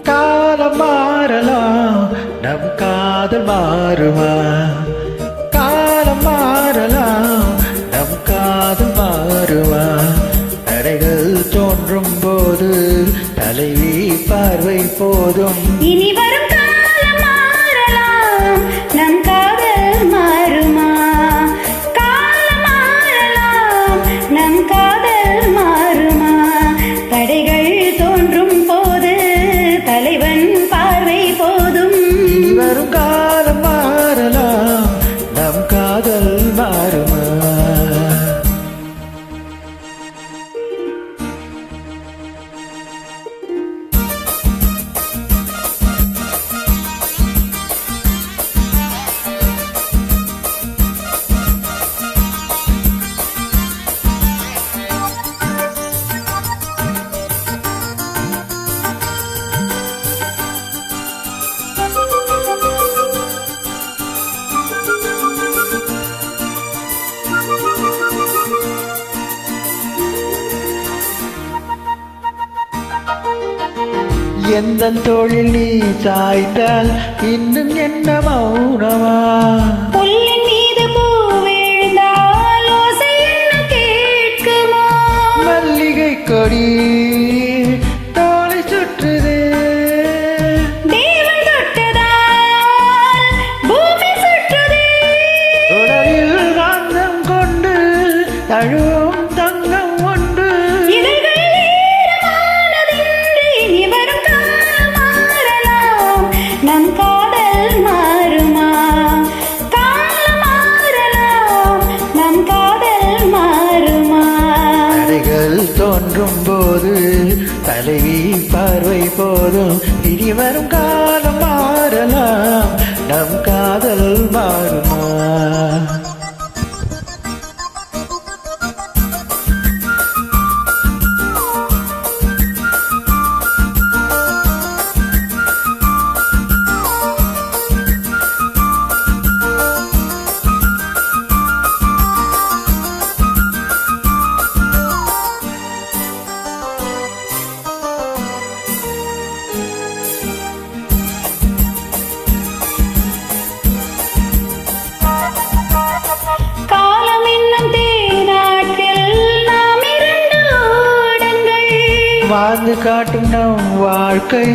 காலம் மாறலாம் நம் காதல் மாறுமா காலம் மாறலாம் நம் காதல் மாறுமா தடைகள் தோன்றும் போது தலைவி பார்வை போதும் இனி வரும் காலம் மாறலாம் நம் காதல் மாறுமா காலம் மாறலாம் நம் காதல் மாறுமா தடைகள் தோன்றும் போது தலைவன் பார்வை போதும் இனி வரும் காலம் மாறலாம் நம் காதல் மாறுமா எந்த தோளில் நீ சாய்த்தால் இன்னும் என்ன மௌனமா புல்லின் மீது பூ விழுந்தால் ஓசை என்ன கேட்குமா மல்லிகை கொடி தோளை சுற்றுதே தேவன் தொட்டதால் பூமி சுற்றுதே உடலில் காந்தம் கொண்டு தழுவும் தங்கம் உண்டு இதழ்கள் ஈரமானதென்று இனி வரும் காலம் மாறலாம் நம் காதல் மாறுமா காலம் மாறலாம் நம் காதல் மாறுமா தடைகள் தோன்றும் போது தலைவி பார்வை போதும் இனி வரும் காலம் மாறலாம் நம் காதல் மாறுமா காலம் என்னும் தேனாட்டில் நாம் இரண்டு ஓடங்கள் வாழ்ந்து காட்டும் நம் வாழ்க்கை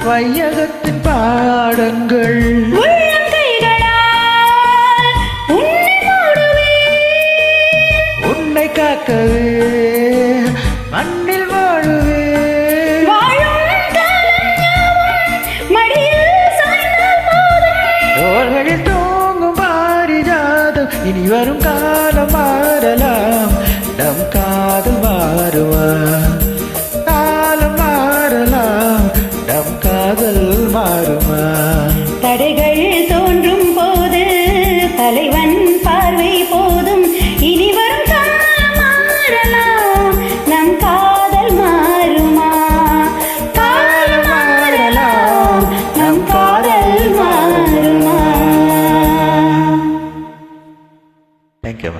வையகத்தின் பாடங்கள் உள்ளங்கைகளால் உன்னை மூடுவேன் உன்னை காக்கவே மண்ணில் வாழுவேன் வாழும் காலம் யாவும் மடியில் சாய்ந்தால் போதும் தோள்களில் தூங்கும் பாரிஜாதம் இனி வரும் காலம் மாறலாம் நம் காதல் மாறுமா காலம் மாறலாம் நம் காதல் மாறுமா தடைகள் தோன்றும் போது தலைவன் பார்வை போதும் இனி வரும் காலம் மாறலாம் நம் காதல் மாறுமா காலம் மாறலாம் நம் காதல் மாறுமா தேங்க்யூ.